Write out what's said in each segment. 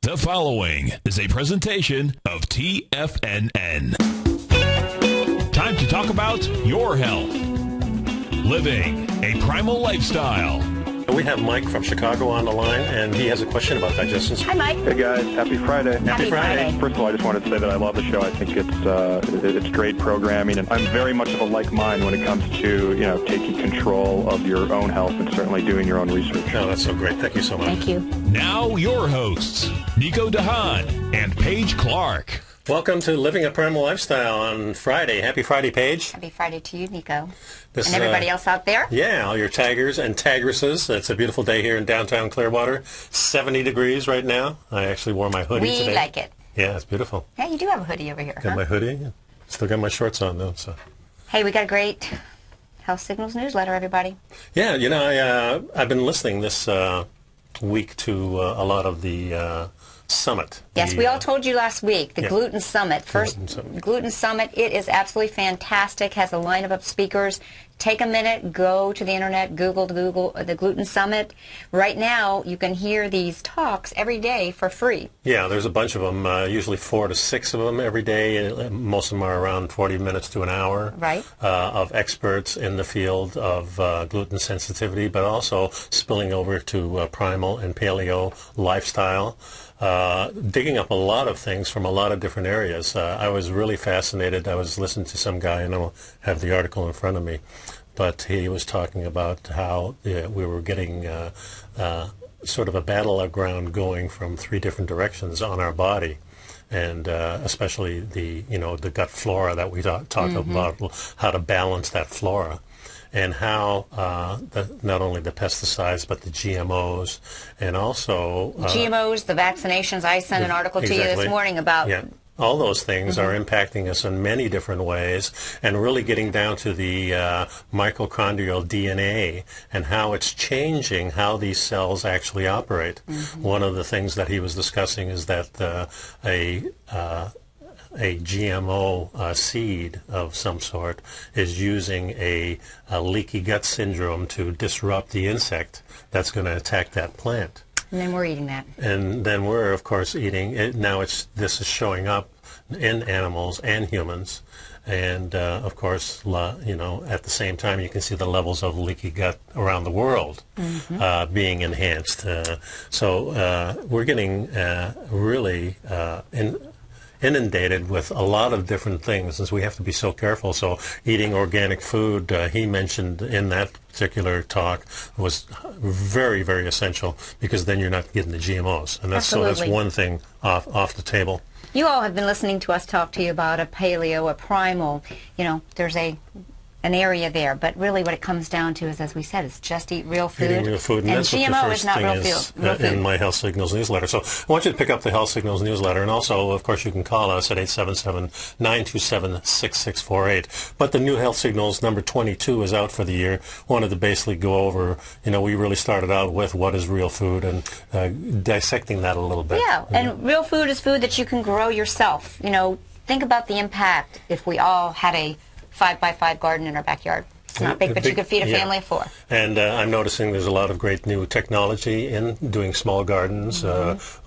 The following is a presentation of TFNN. Time to talk about your health. Living a primal lifestyle. We have Mike from Chicago on the line, and he has a question about digestion. Hi, Mike. Hey, guys. Happy Friday. Happy Friday. First of all, I just wanted to say that I love the show. I think it's great programming, and I'm very much of a like mind when it comes to, taking control of your own health and certainly doing your own research. Oh, that's so great. Thank you so much. Thank you. Now your hosts, Nico Haan and Paige Clarke. Welcome to Living a Primal Lifestyle on Friday. Happy Friday, Paige. Happy Friday to you, Nico. This, and everybody else out there. Yeah, all your taggers and tagresses. It's a beautiful day here in downtown Clearwater. 70 degrees right now. I actually wore my hoodie today. We like it. Yeah, it's beautiful. Yeah, you do have a hoodie over here, Got my hoodie. Still got my shorts on, though. So. Hey, we got a great Health Signals newsletter, everybody. Yeah, I've been listening this week to a lot of the summit. Yes, we all told you last week, the Gluten Summit. First, Gluten Summit, it is absolutely fantastic, has a lineup of speakers. Take a minute, go to the internet, Google the Gluten Summit. Right now, you can hear these talks every day for free. Yeah, there's a bunch of them, usually 4 to 6 of them every day. Most of them are around 40 minutes to an hour. Right. Of experts in the field of gluten sensitivity, but also spilling over to primal and paleo lifestyle. Digging up a lot of things from a lot of different areas. I was really fascinated. I was listening to some guy, and I don't have the article in front of me, but he was talking about how we were getting sort of a battleground going from 3 different directions on our body. And especially the gut flora that we talk about, how to balance that flora. And how not only the pesticides, but the GMOs, and also... GMOs, the vaccinations. I sent an article to you this morning about... Yeah. All those things are impacting us in many different ways, and really getting down to the mitochondrial DNA and how it's changing how these cells actually operate. One of the things that he was discussing is that a GMO seed of some sort is using a leaky gut syndrome to disrupt the insect that's going to attack that plant. And then we're eating that. And then we're, of course, eating it. Now this is showing up in animals and humans. And, of course, at the same time, you can see the levels of leaky gut around the world being enhanced. So we're getting really inundated with a lot of different things, and so we have to be so careful. So eating organic food, he mentioned in that particular talk, was very, very essential, because then you're not getting the GMOs. And that's, so that's one thing off the table. You all have been listening to us talk to you about a paleo, a primal. There's an area there, but really what it comes down to is, as we said, it's just eat real food. Eating real food, and that's GMO what the first is not thing real is food. In my Health Signals newsletter. So I want you to pick up the Health Signals newsletter, and also, of course, you can call us at 877-927-6648. But the new Health Signals number 22 is out for the year. Wanted to basically go over, we really started out with what is real food and dissecting that a little bit. Yeah, and real food is food that you can grow yourself. Think about the impact if we all had a 5x5 garden in our backyard. It's not big, but you could feed a family of 4. And I'm noticing there's a lot of great new technology in doing small gardens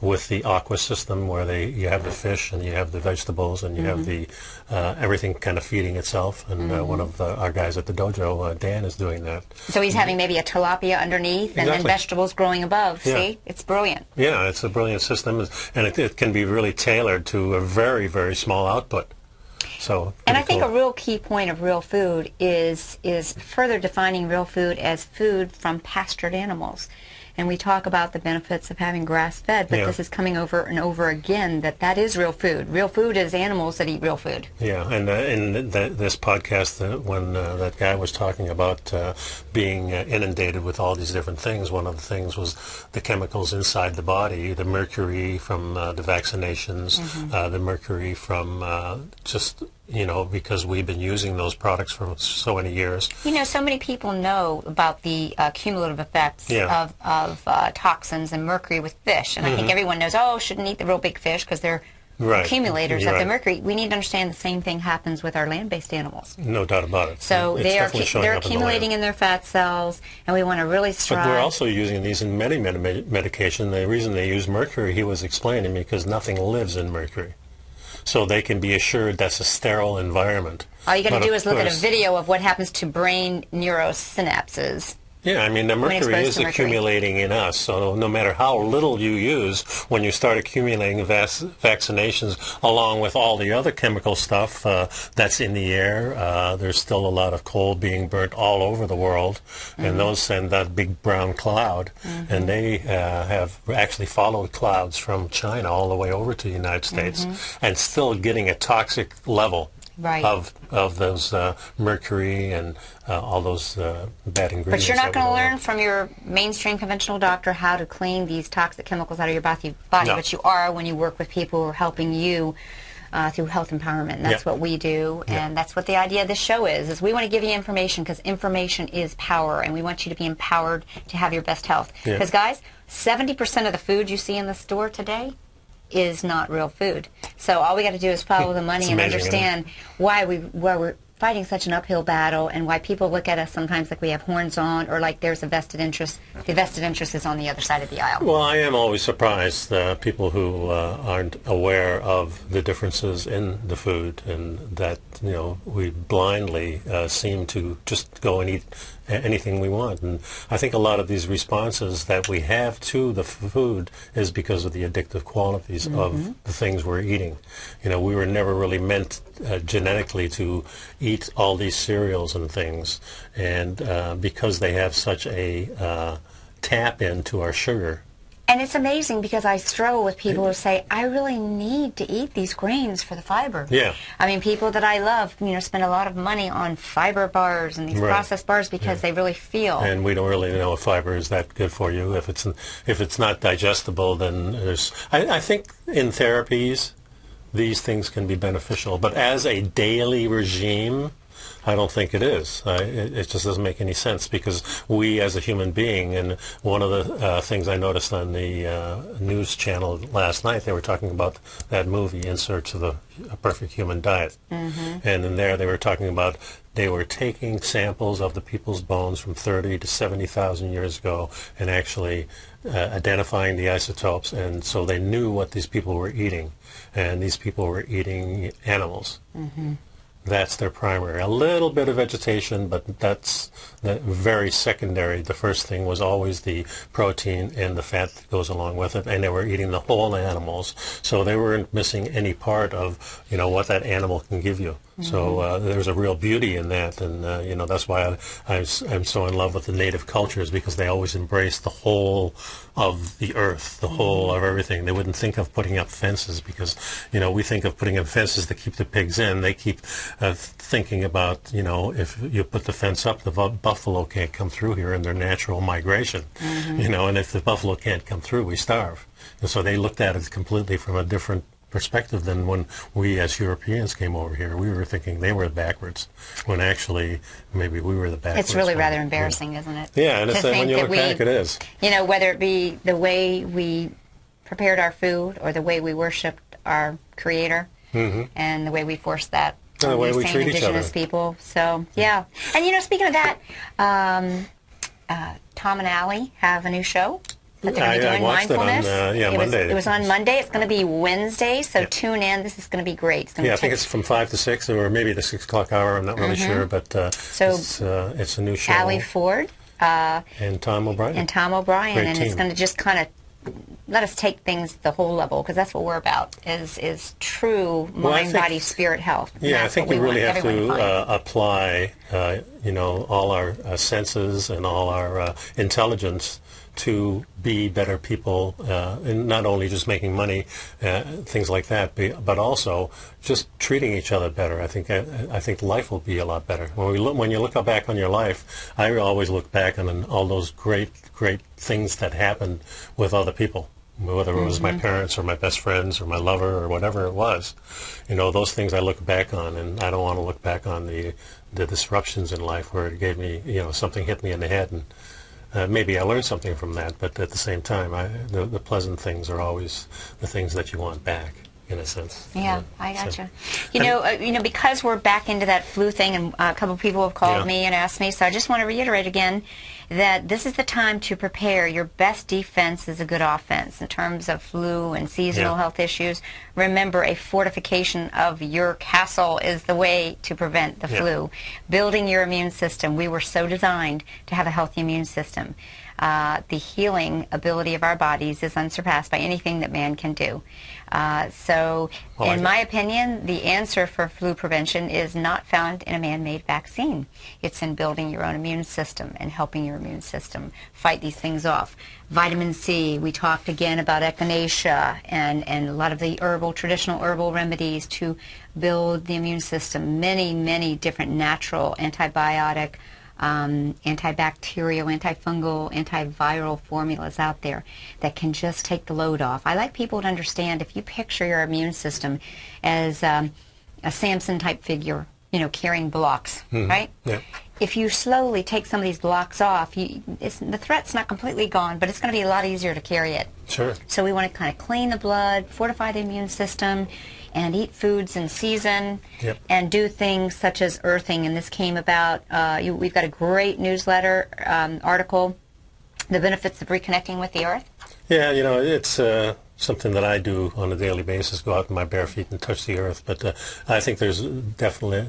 with the aqua system, where you have the fish and you have the vegetables and you have the everything kind of feeding itself. And one of our guys at the dojo, Dan, is doing that. So he's having maybe a tilapia underneath and then vegetables growing above. Yeah. See? It's brilliant. Yeah, it's a brilliant system, and it can be really tailored to a very, very small output. And I think a real key point of real food is further defining real food as food from pastured animals. And we talk about the benefits of having grass-fed, but this is coming over and over again, that is real food. Real food is animals that eat real food. Yeah, and in this podcast, when that guy was talking about being inundated with all these different things, one of the things was the chemicals inside the body, the mercury from the vaccinations, the mercury from just... because we've been using those products for so many years. So many people know about the cumulative effects of toxins and mercury with fish. And I think everyone knows, shouldn't eat the real big fish because they're accumulators of the mercury. We need to understand the same thing happens with our land-based animals. No doubt about it. So they're accumulating in their fat cells, and we want to really strive. But we're also using these in many medication. The reason they use mercury, he was explaining, because nothing lives in mercury. So they can be assured that's a sterile environment. All you got to do is look at a video of what happens to brain neurosynapses. Yeah, I mean, the mercury is accumulating in us, so no matter how little you use, when you start accumulating vaccinations along with all the other chemical stuff that's in the air, there's still a lot of coal being burnt all over the world, and those send that big brown cloud, and they have actually followed clouds from China all the way over to the United States, and still getting a toxic level. Of those mercury and all those bad ingredients. But you're not going to learn from your mainstream conventional doctor how to clean these toxic chemicals out of your body, but you are when you work with people who are helping you through health empowerment. And that's what we do, and that's what the idea of this show is we want to give you information, because information is power, and we want you to be empowered to have your best health. Because, guys, 70% of the food you see in the store today is not real food. So all we got to do is follow the money and understand why we're fighting such an uphill battle, and why people look at us sometimes like we have horns on, or like there's a vested interest. The vested interest is on the other side of the aisle. Well, I am always surprised people who aren't aware of the differences in the food, and that we blindly seem to just go and eat anything we want. And I think a lot of these responses that we have to the food is because of the addictive qualities of the things we're eating. We were never really meant genetically to eat all these cereals and things, and because they have such a tap into our sugar. And it's amazing, because I struggle with people who say, I really need to eat these grains for the fiber. Yeah. I mean, people that I love, spend a lot of money on fiber bars and these processed bars because they really feel. And we don't really know if fiber is that good for you. If it's not digestible, then there's... I think in therapies, these things can be beneficial. But as a daily regime, I don't think it is. It just doesn't make any sense, because we as a human being, and one of the things I noticed on the news channel last night, they were talking about that movie, In Search of a Perfect Human Diet. And in there they were talking about they were taking samples of the people's bones from 30 to 70,000 years ago and actually identifying the isotopes, and so they knew what these people were eating. And these people were eating animals. That's their primary. A little bit of vegetation, but that's very secondary. The first thing was always the protein and the fat that goes along with it, and they were eating the whole animals. So they weren't missing any part of, what that animal can give you. So there's a real beauty in that, and that's why I'm so in love with the native cultures, because they always embrace the whole of the earth, the whole of everything. They wouldn't think of putting up fences, because we think of putting up fences to keep the pigs in. They keep thinking about if you put the fence up, the buffalo can't come through here in their natural migration. And if the buffalo can't come through, we starve. And so they looked at it completely from a different perspective than when we as Europeans came over here. We were thinking they were backwards, when actually maybe we were the backwards. It's really rather embarrassing, isn't it? Yeah, and when you look back, it is. Whether it be the way we prepared our food, or the way we worshipped our Creator, and the way we forced that on the way we treat indigenous people. So, yeah. And, speaking of that, Tom and Allie have a new show that they're going to be doing, Mindfulness. Monday. It was on Monday. It's going to be Wednesday, so tune in. This is going to be great. I think it's from 5 to 6, or maybe the 6 o'clock hour. I'm not really sure, but it's a new show. Allie Ford. And Tom O'Brien. And it's going to just kind of let us take things the whole level, because that's what we're about, is true mind, body, spirit health. Yeah, I think we really have to apply, all our senses and all our intelligence to be better people, and not only just making money, things like that, but also just treating each other better. I think life will be a lot better. When you look back on your life, I always look back on all those great things that happened with other people, whether it was my parents or my best friends or my lover or whatever it was. Those things I look back on, and I don't want to look back on the disruptions in life where it gave me, something hit me in the head, and maybe I learned something from that, but at the same time, the pleasant things are always the things that you want back. in a sense. Yeah, I gotcha. Because we're back into that flu thing, and a couple of people have called me and asked me, so I just want to reiterate again that this is the time to prepare. Your best defense is a good offense in terms of flu and seasonal health issues. Remember, a fortification of your castle is the way to prevent the flu. Building your immune system. We were so designed to have a healthy immune system. The healing ability of our bodies is unsurpassed by anything that man can do. In my opinion, the answer for flu prevention is not found in a man-made vaccine. It's in building your own immune system and helping your immune system fight these things off. Vitamin C, we talked again about echinacea and a lot of the traditional herbal remedies to build the immune system. Many, many different natural antibiotic, antibacterial, antifungal, antiviral formulas out there that can just take the load off. I like people to understand, if you picture your immune system as a Samson-type figure, carrying blocks, right? Yeah. If you slowly take some of these blocks off, the threat's not completely gone, but it's going to be a lot easier to carry it. Sure. So we want to kind of clean the blood, fortify the immune system, and eat foods in season, and do things such as earthing. And this came about, we've got a great newsletter article, The Benefits of Reconnecting with the Earth. Yeah, it's something that I do on a daily basis, go out in my bare feet and touch the earth. But I think there's definitely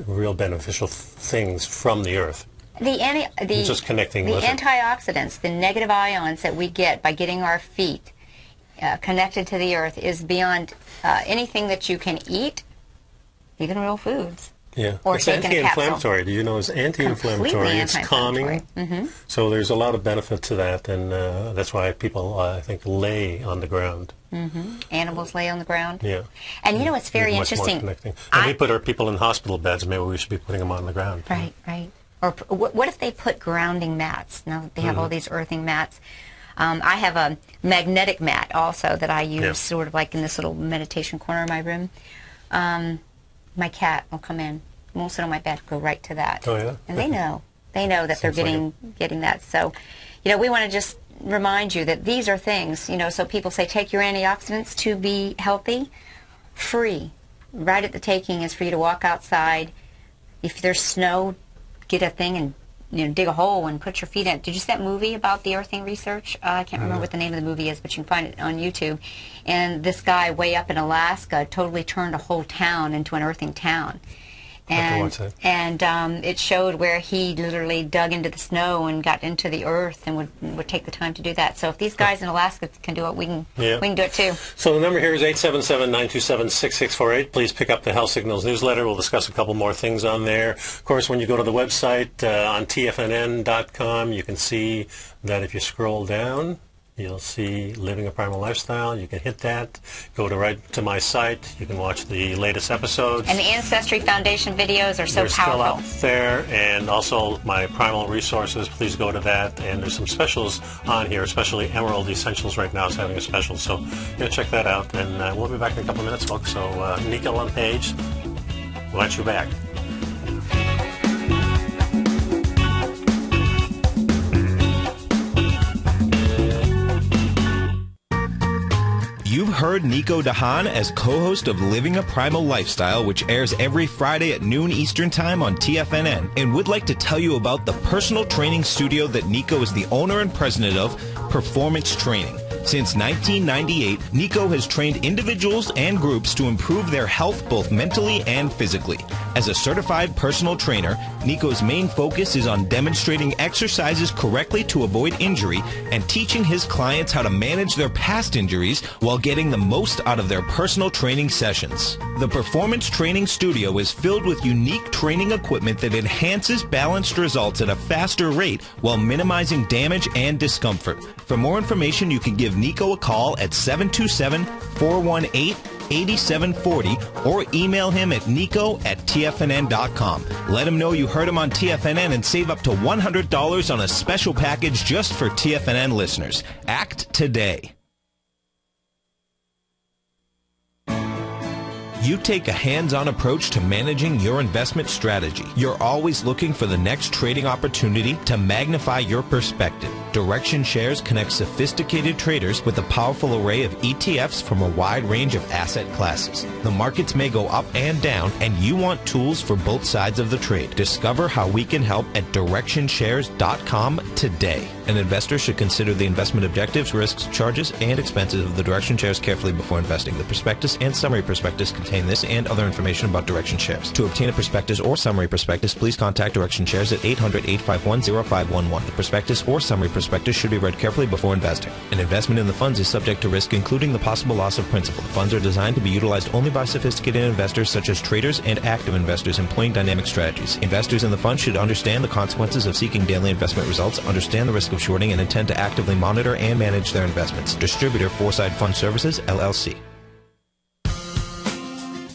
real beneficial things from the earth. Just connecting with antioxidants, the negative ions that we get by getting our feet connected to the earth is beyond anything that you can eat, even real foods. Yeah, or it's anti-inflammatory. Do you know it's anti-inflammatory? It's calming. So there's a lot of benefit to that, and that's why people, I think, lay on the ground. Animals lay on the ground. Yeah. And it's very interesting. Connecting. And we put our people in hospital beds. Maybe we should be putting them on the ground. Right, right. Or what if they put grounding mats? Now that they have all these earthing mats. I have a magnetic mat also that I use sort of like in this little meditation corner of my room. My cat will come in, won't sit on my bed, go right to that. Oh, yeah? And they know that they're getting that. So, we want to just remind you that these are things, so people say take your antioxidants to be healthy. Free. Right at the taking is for you to walk outside. If there's snow, get a thing and dig a hole and put your feet in. Did you see that movie about the earthing research? I can't remember what the name of the movie is, but you can find it on YouTube. And this guy way up in Alaska totally turned a whole town into an earthing town. And it showed where he literally dug into the snow and got into the earth and would take the time to do that. So if these guys in Alaska can do it, we can do it too. So the number here is 877-927-6648. Please pick up the Health Signals newsletter. We'll discuss a couple more things on there. Of course, when you go to the website on TFNN.com, you can see that if you scroll down, you'll see Living a Primal Lifestyle. You can hit that. Go right to my site. You can watch the latest episodes. And the Ancestry Foundation videos are so powerful. They're still out there. And also my Primal Resources. Please go to that. And there's some specials on here, especially Emerald Essentials right now is having a special. So check that out. And we'll be back in a couple of minutes, folks. So Nico and Paige, we'll let you back. You've heard Nico Haan as co-host of Living a Primal Lifestyle, which airs every Friday at noon Eastern Time on TFNN, and would like to tell you about the personal training studio that Nico is the owner and president of, Performance Training. Since 1998, Nico has trained individuals and groups to improve their health both mentally and physically. As a certified personal trainer, Nico's main focus is on demonstrating exercises correctly to avoid injury and teaching his clients how to manage their past injuries while getting the most out of their personal training sessions. The Performance Training Studio is filled with unique training equipment that enhances balanced results at a faster rate while minimizing damage and discomfort. For more information, you can give Nico a call at 727-418-8740 or email him at nico@tfnn.com. Let him know you heard him on TFNN and save up to $100 on a special package just for TFNN listeners. Act today. You take a hands-on approach to managing your investment strategy. You're always looking for the next trading opportunity to magnify your perspective. Direction Shares connects sophisticated traders with a powerful array of ETFs from a wide range of asset classes. The markets may go up and down, and you want tools for both sides of the trade. Discover how we can help at DirectionShares.com today. An investor should consider the investment objectives, risks, charges, and expenses of the Direction Shares carefully before investing. The prospectus and summary prospectus contain this and other information about Direction Shares. To obtain a prospectus or summary prospectus, please contact Direction Shares at 800-851-0511. The prospectus or summary prospectus should be read carefully before investing. An investment in the funds is subject to risk, including the possible loss of principal. The funds are designed to be utilized only by sophisticated investors such as traders and active investors employing dynamic strategies. Investors in the fund should understand the consequences of seeking daily investment results, understand the risk of shorting, and intend to actively monitor and manage their investments. Distributor Foreside Fund Services, LLC.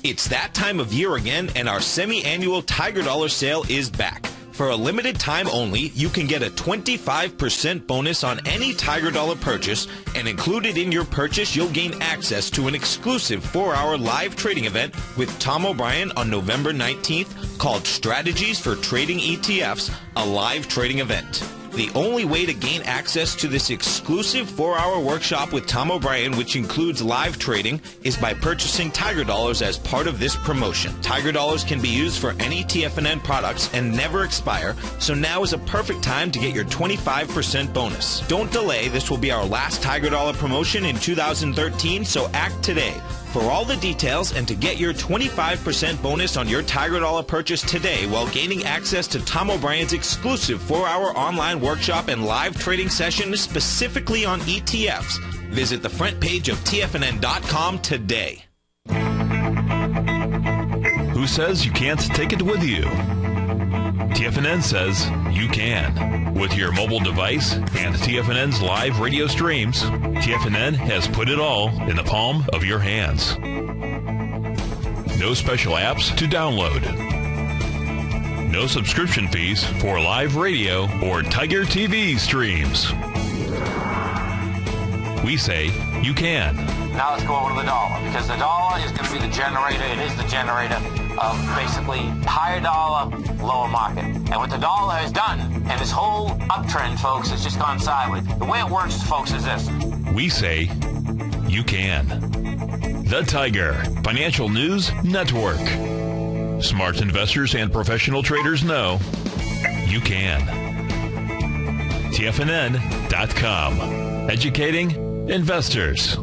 It's that time of year again, and our semi-annual Tiger Dollar sale is back. For a limited time only, you can get a 25% bonus on any Tiger Dollar purchase, and included in your purchase, you'll gain access to an exclusive 4-hour live trading event with Tom O'Brien on November 19th called Strategies for Trading ETFs, a live trading event. The only way to gain access to this exclusive 4-hour workshop with Tom O'Brien, which includes live trading, is by purchasing Tiger Dollars as part of this promotion. Tiger Dollars can be used for any TFNN products and never expire, so now is a perfect time to get your 25% bonus. Don't delay, this will be our last Tiger Dollar promotion in 2013, so act today. For all the details and to get your 25% bonus on your Tiger Dollar purchase today while gaining access to Tom O'Brien's exclusive 4-hour online workshop and live trading session specifically on ETFs, visit the front page of TFNN.com today. Who says you can't take it with you? TFNN says you can. With your mobile device and TFNN's live radio streams, TFNN has put it all in the palm of your hands. No special apps to download. No subscription fees for live radio or Tiger TV streams. We say you can. Now let's go over to the dollar, because the dollar is going to be the generator. It is the generator of basically higher dollar, lower market. And what the dollar has done, and this whole uptrend, folks, has just gone sideways. The way it works, folks, is this. We say you can. The Tiger Financial News Network. Smart investors and professional traders know you can. TFNN.com. Educating investors.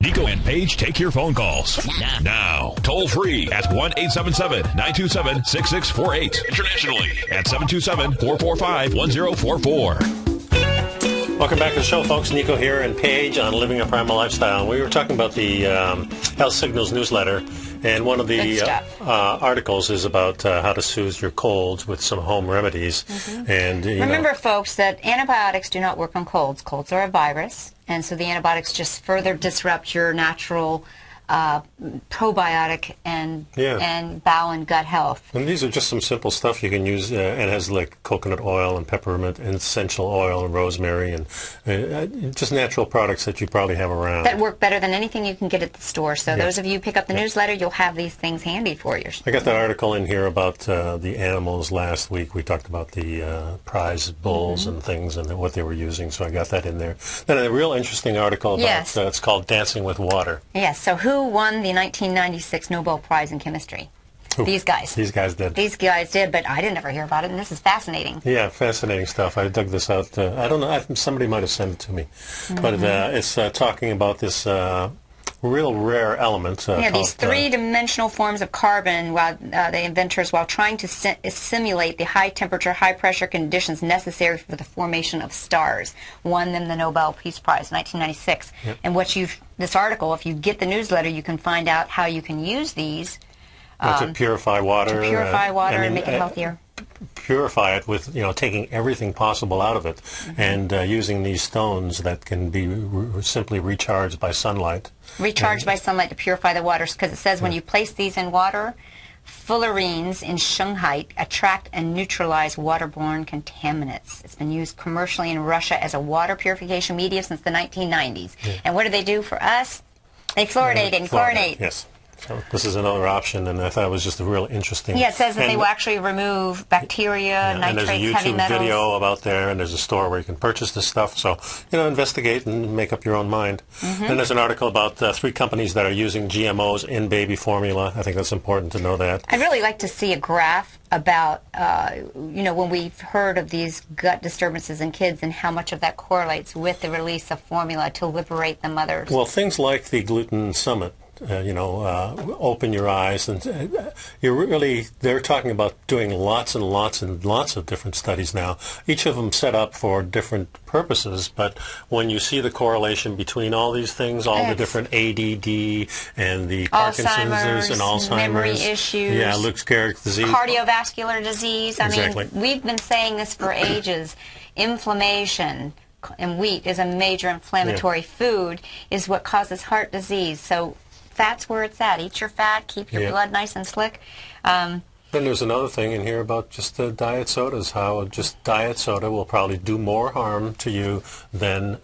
Nico and Paige take your phone calls now. Toll free at 1-877-927-6648. Internationally at 727-445-1044. Welcome back to the show, folks. Nico here and Paige on Living a Primal Lifestyle. We were talking about the Health Signals newsletter, and one of the articles is about how to soothe your colds with some home remedies. Mm-hmm. And remember, folks, that antibiotics do not work on colds. Colds are a virus, and so the antibiotics just further disrupt your natural probiotic and bowel and gut health. And these are just some simple stuff you can use. It has like coconut oil and peppermint and essential oil and rosemary and just natural products that you probably have around. That work better than anything you can get at the store. So those of you who pick up the newsletter, you'll have these things handy for you. I got that article in here about the animals last week. We talked about the prize bulls and things and what they were using, so I got that in there. Then a real interesting article about, it's called Dancing with Water. Yes, so who won the 1996 Nobel Prize in Chemistry? These guys. These guys did. These guys did, but I didn't ever hear about it, and this is fascinating. Yeah, fascinating stuff. I dug this out. I don't know. Somebody might have sent it to me. But it's talking about this real rare element. These three-dimensional forms of carbon, while the inventors, while trying to simulate the high-temperature, high-pressure conditions necessary for the formation of stars, won them the Nobel Peace Prize in 1996. Yep. And this article, if you get the newsletter, you can find out how you can use these to purify water. To purify water and make it healthier. Purify it with, taking everything possible out of it, and using these stones that can be simply recharged by sunlight. Recharged by sunlight to purify the waters, because it says when you place these in water, fullerenes in Shanghai attract and neutralize waterborne contaminants. It's been used commercially in Russia as a water purification medium since the 1990s. Yeah. And what do they do for us? They fluoridate and chlorinate. Yes. So this is another option, and I thought it was just a real interesting. Yeah, it says that they will actually remove bacteria, nitrates, heavy metals. And there's a YouTube video about there, and there's a store where you can purchase this stuff. So, investigate and make up your own mind. And there's an article about 3 companies that are using GMOs in baby formula. I think that's important to know that. I'd really like to see a graph about, when we've heard of these gut disturbances in kids and how much of that correlates with the release of formula to liberate the mothers. Well, things like the Gluten Summit. Open your eyes, and they're talking about doing lots and lots and lots of different studies now, each of them set up for different purposes, but when you see the correlation between all these things, all the different ADD and the Parkinson's and Alzheimer's, memory issues, Lou Gehrig's disease, cardiovascular disease, exactly. I mean, we've been saying this for ages, inflammation, and wheat is a major inflammatory food, is what causes heart disease, so fat's where it's at. Eat your fat, keep your blood nice and slick. Then there's another thing in here about just diet sodas, how just diet soda will probably do more harm to you than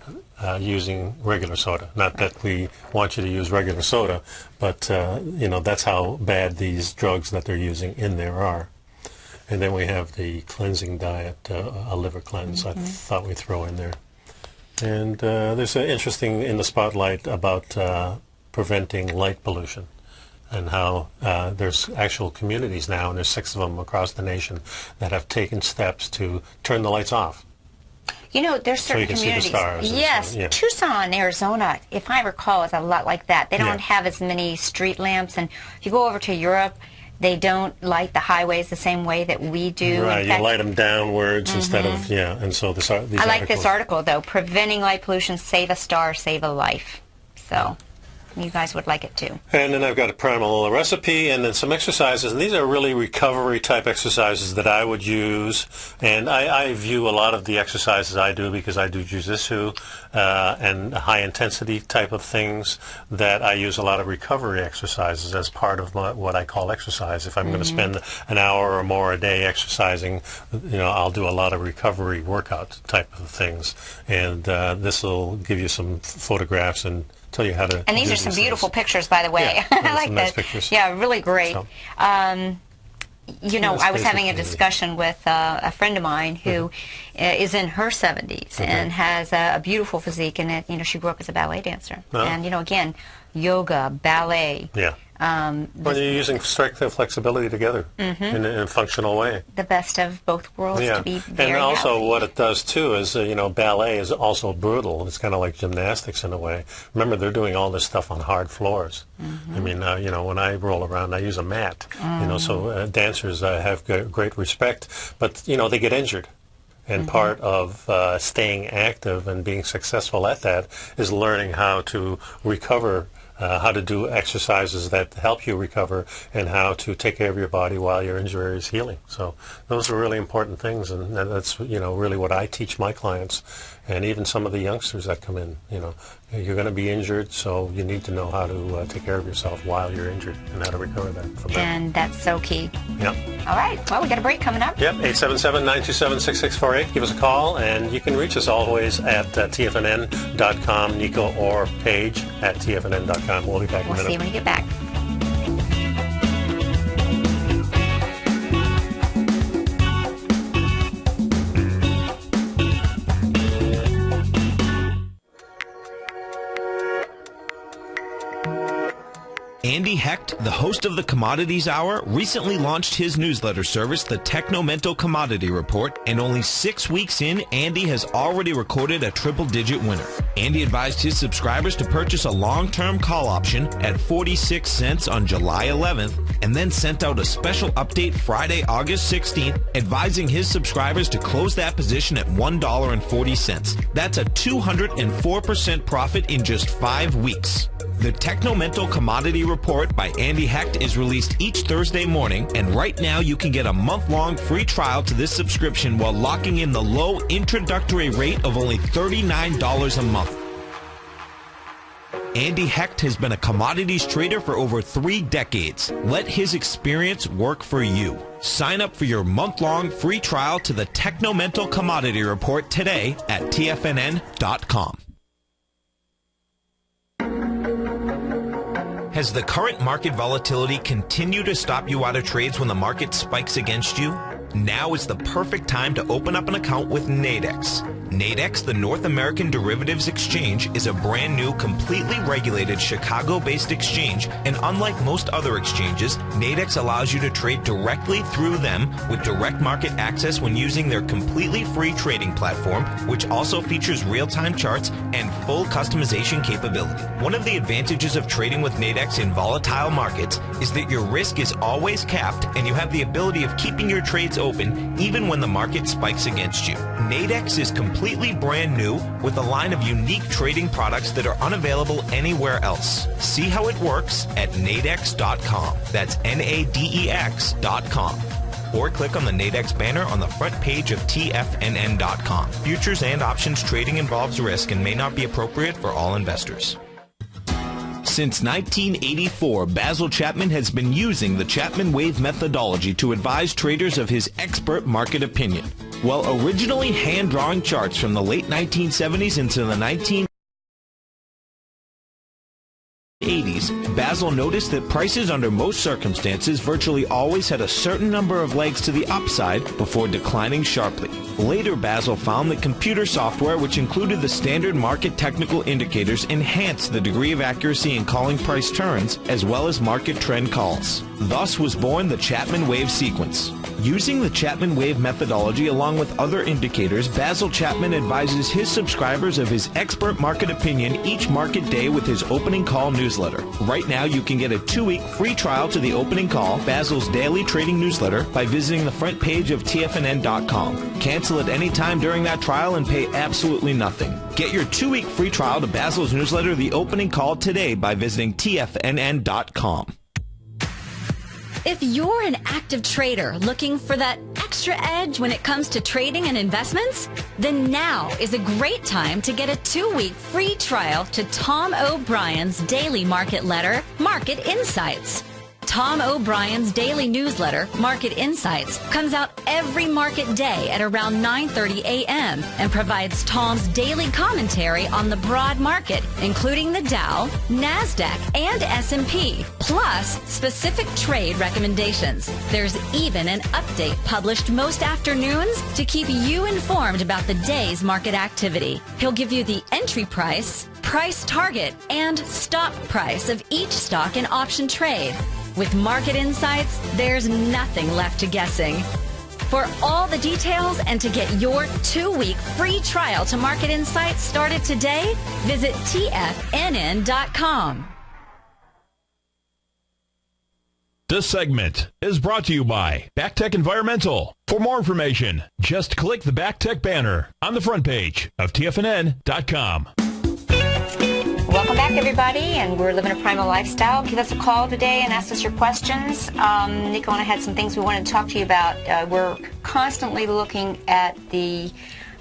using regular soda. Not that we want you to use regular soda, but that's how bad these drugs that they're using in there are. And then we have the cleansing diet, a liver cleanse, I thought we'd throw in there. And there's an interesting in the spotlight about preventing light pollution, and how there's actual communities now, and there's 6 of them across the nation, that have taken steps to turn the lights off. There's certain communities. See the stars. Yes, Tucson, Arizona, if I recall, is a lot like that. They don't have as many street lamps, and if you go over to Europe, they don't light the highways the same way that we do. Right, you light them downwards instead of, and so these I like this article, though, Preventing Light Pollution, Save a Star, Save a Life. So you guys would like it too. And then I've got a primal recipe and then some exercises. And these are really recovery type exercises that I would use. And I view a lot of the exercises I do, because I do jiu-jitsu and high intensity type of things, that I use a lot of recovery exercises as part of what I call exercise. If I'm going to spend an hour or more a day exercising, I'll do a lot of recovery workout type of things. And this will give you some photographs and tell you how to. And these are some beautiful pictures, by the way. Yeah, I like nice that. Pictures. Yeah, really great. So, I was having a discussion with a friend of mine who is in her 70s and has a beautiful physique, and she grew up as a ballet dancer. And again, yoga, ballet. Yeah. Well, you're using strength and flexibility together in a functional way. The best of both worlds to be very And also healthy. what it does, too, is, ballet is also brutal. It's kind of like gymnastics in a way. Remember, they're doing all this stuff on hard floors. I mean, when I roll around, I use a mat. So dancers have great respect. But, they get injured. And part of staying active and being successful at that is learning how to recover, how to do exercises that help you recover, and how to take care of your body while your injury is healing. So those are really important things, and that's really what I teach my clients, and even some of the youngsters that come in. You're going to be injured, so you need to know how to take care of yourself while you're injured and how to recover that from that. And that's so key. Yep. All right. Well, we got a break coming up. Yep. 877-927-6648. Give us a call, and you can reach us always at TFNN.com, Nico or Paige at TFNN.com. We'll be back in a minute. We'll see you when you get back. Andy Hecht, the host of the Commodities Hour, recently launched his newsletter service, the Technomental Commodity Report, and only 6 weeks in, Andy has already recorded a triple-digit winner. Andy advised his subscribers to purchase a long-term call option at 46 cents on July 11th, and then sent out a special update Friday, August 16th, advising his subscribers to close that position at $1.40. That's a 204% profit in just 5 weeks. The Technomental Commodity Report by Andy Hecht is released each Thursday morning, and right now you can get a month-long free trial to this subscription while locking in the low introductory rate of only $39 a month. Andy Hecht has been a commodities trader for over 3 decades. Let his experience work for you. Sign up for your month-long free trial to the Technomental Commodity Report today at TFNN.com. Has the current market volatility continued to stop you out of trades when the market spikes against you? Now is the perfect time to open up an account with Nadex. Nadex, the North American Derivatives Exchange, is a brand new, completely regulated Chicago-based exchange, and unlike most other exchanges, Nadex allows you to trade directly through them with direct market access when using their completely free trading platform, which also features real-time charts and full customization capability. One of the advantages of trading with Nadex in volatile markets is that your risk is always capped and you have the ability of keeping your trades open even when the market spikes against you. Nadex is completely brand new with a line of unique trading products that are unavailable anywhere else. See how it works at nadex.com. That's NADEX.com. Or click on the Nadex banner on the front page of TFNN.com. Futures and options trading involves risk and may not be appropriate for all investors. Since 1984, Basil Chapman has been using the Chapman Wave methodology to advise traders of his expert market opinion. While originally hand-drawing charts from the late 1970s into the 1980s, Basil noticed that prices under most circumstances virtually always had a certain number of legs to the upside before declining sharply. Later, Basil found that computer software, which included the standard market technical indicators, enhanced the degree of accuracy in calling price turns, as well as market trend calls. Thus was born the Chapman Wave sequence. Using the Chapman Wave methodology along with other indicators, Basil Chapman advises his subscribers of his expert market opinion each market day with his opening call newsletter. Right now, you can get a 2-week free trial to the opening call, Basil's daily trading newsletter, by visiting the front page of TFNN.com. Cancel at any time during that trial and pay absolutely nothing. Get your 2-week free trial to Basil's newsletter, The Opening Call, today by visiting TFNN.com. If you're an active trader looking for that extra edge when it comes to trading and investments, then now is a great time to get a 2-week free trial to Tom O'Brien's daily market letter, Market Insights. Tom O'Brien's daily newsletter, Market Insights, comes out every market day at around 9:30 a.m. and provides Tom's daily commentary on the broad market, including the Dow, NASDAQ, and S&P, plus specific trade recommendations. There's even an update published most afternoons to keep you informed about the day's market activity. He'll give you the entry price, price target, and stop price of each stock in option trade. With Market Insights, there's nothing left to guessing. For all the details and to get your 2-week free trial to Market Insights started today, visit TFNN.com. This segment is brought to you by BackTech Environmental. For more information, just click the BackTech banner on the front page of TFNN.com. Welcome back, everybody, and we're living a primal lifestyle. Give us a call today and ask us your questions. Nico and I had some things we wanted to talk to you about. We're constantly looking at the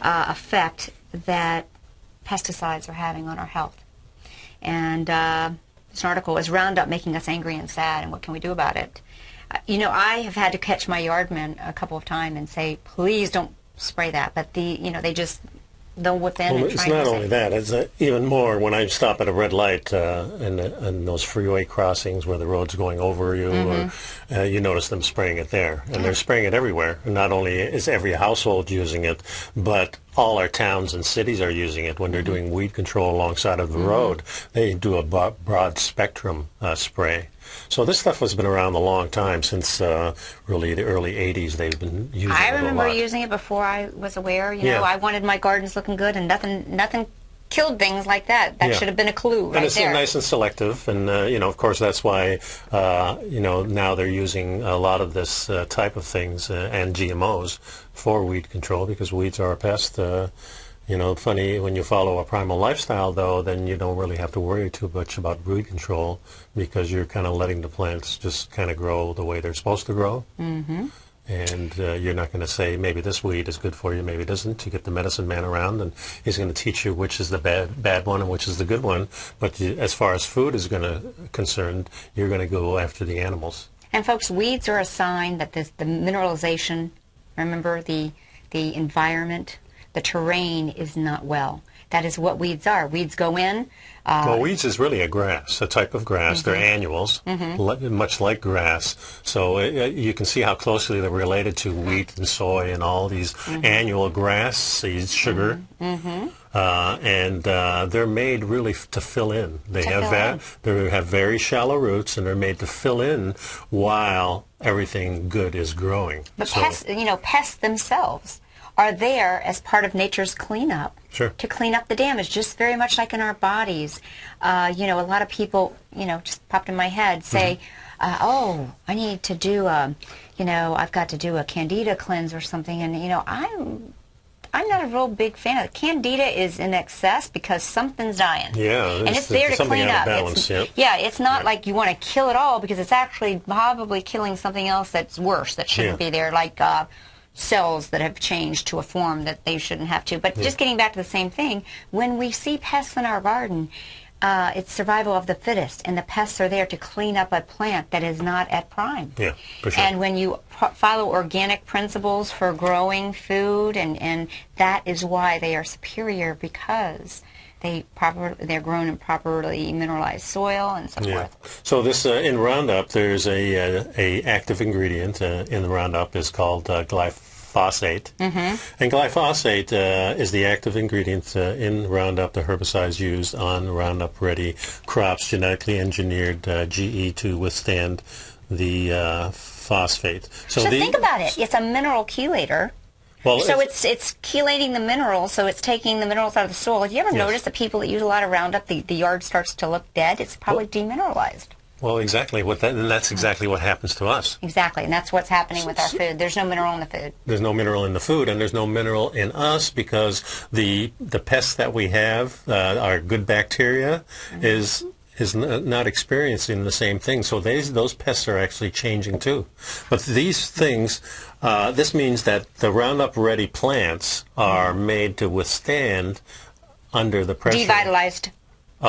effect that pesticides are having on our health. And this article is Roundup making us angry and sad, and what can we do about it? I have had to catch my yardmen a couple of times and say, please don't spray that. But they just... they'll whip in and try. It's not only that. It's even more when I stop at a red light in those freeway crossings where the road's going over you, or you notice them spraying it there. And they're spraying it everywhere. And not only is every household using it, but all our towns and cities are using it when they're doing weed control alongside of the road. They do a broad spectrum spray. So this stuff has been around a long time, since really the early 80s. They've been using it a lot. I remember using it before I was aware. I wanted my gardens looking good, and nothing killed things like that. That should have been a clue right there. And it's nice and selective, and of course that's why now they're using a lot of this type of things and GMOs for weed control, because weeds are a pest. Funny, when you follow a primal lifestyle, though, then you don't really have to worry too much about weed control, because you're kind of letting the plants just kind of grow the way they're supposed to grow. And you're not going to say, maybe this weed is good for you, maybe it isn't. You get the medicine man around, and he's going to teach you which is the bad one and which is the good one. But as far as food is concerned, you're going to go after the animals. And folks, weeds are a sign that the mineralization, remember the environment, the terrain is not well. That is what weeds are. Weeds go in. Well, weeds is really a grass, a type of grass. They're annuals, much like grass. So you can see how closely they're related to wheat and soy and all these annual grass seeds, sugar. And they're made really to fill in. They have very shallow roots, and they're made to fill in while everything good is growing. But pests themselves are there as part of nature's cleanup. Sure. To clean up the damage, just very much like in our bodies. A lot of people, just popped in my head, say, oh, I need to do I've got to do a candida cleanse or something, and I'm not a real big fan of it. Candida is in excess because something's dying. Yeah, and it's there to clean up. It's not like you want to kill it all, because it's actually probably killing something else that's worse that shouldn't be there, like cells that have changed to a form that they shouldn't have to. But just getting back to the same thing, when we see pests in our garden, it's survival of the fittest, and the pests are there to clean up a plant that is not at prime. Yeah, for sure. And when you follow organic principles for growing food, and that is why they are superior, because they're grown in properly mineralized soil and so forth. So this in Roundup, there's a active ingredient in the Roundup is called glyphosate. And glyphosate is the active ingredient in Roundup, the herbicides used on Roundup Ready crops, genetically engineered GE to withstand the phosphate. So think about it. It's a mineral chelator. Well, so it's chelating the minerals, so it's taking the minerals out of the soil. Have you ever noticed that people that use a lot of Roundup, the yard starts to look dead? It's probably demineralized. Well, exactly. And that's exactly what happens to us. Exactly, and that's what's happening with our food. There's no mineral in the food. There's no mineral in the food, and there's no mineral in us, because the pests that we have, our good bacteria, is not experiencing the same thing. So those pests are actually changing too. But these things, this means that the Roundup Ready plants are made to withstand under the pressure. Devitalized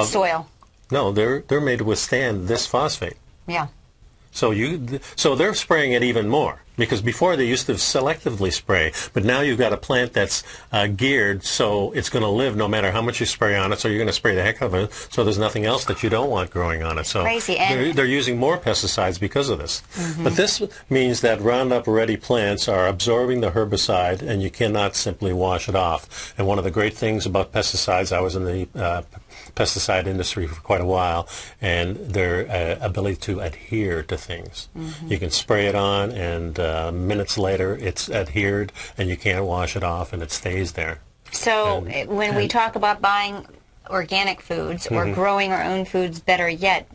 soil. No, they're made to withstand this phosphate. Yeah. So they're spraying it even more, because before they used to selectively spray, but now you've got a plant that's geared so it's going to live no matter how much you spray on it. So you're going to spray the heck out of it. So there's nothing else that you don't want growing on it. So crazy. They're using more pesticides because of this. But this means that Roundup Ready plants are absorbing the herbicide, and you cannot simply wash it off. And one of the great things about pesticides, I was in the pesticide industry for quite a while, and their ability to adhere to things. You can spray it on, and minutes later it's adhered, and you can't wash it off, and it stays there. So when we talk about buying organic foods or growing our own foods, better yet,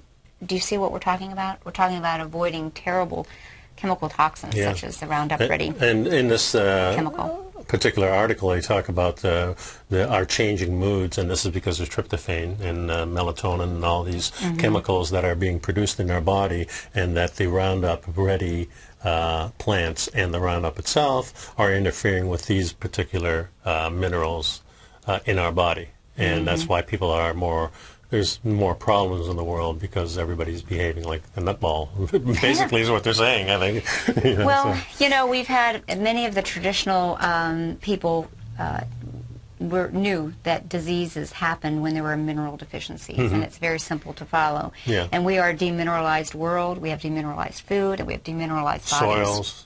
do you see what we're talking about? We're talking about avoiding terrible chemical toxins such as the Roundup Ready and in this chemical particular article, they talk about our changing moods, and this is because of tryptophan and melatonin and all these chemicals that are being produced in our body, and that the Roundup Ready plants and the Roundup itself are interfering with these particular minerals in our body. And that's why people are there's more problems in the world, because everybody's behaving like a nutball, basically is what they're saying, I think. Well, we've had many of the traditional people knew that diseases happen when there were mineral deficiencies, and it's very simple to follow. And we are a demineralized world. We have demineralized food, and we have demineralized bodies.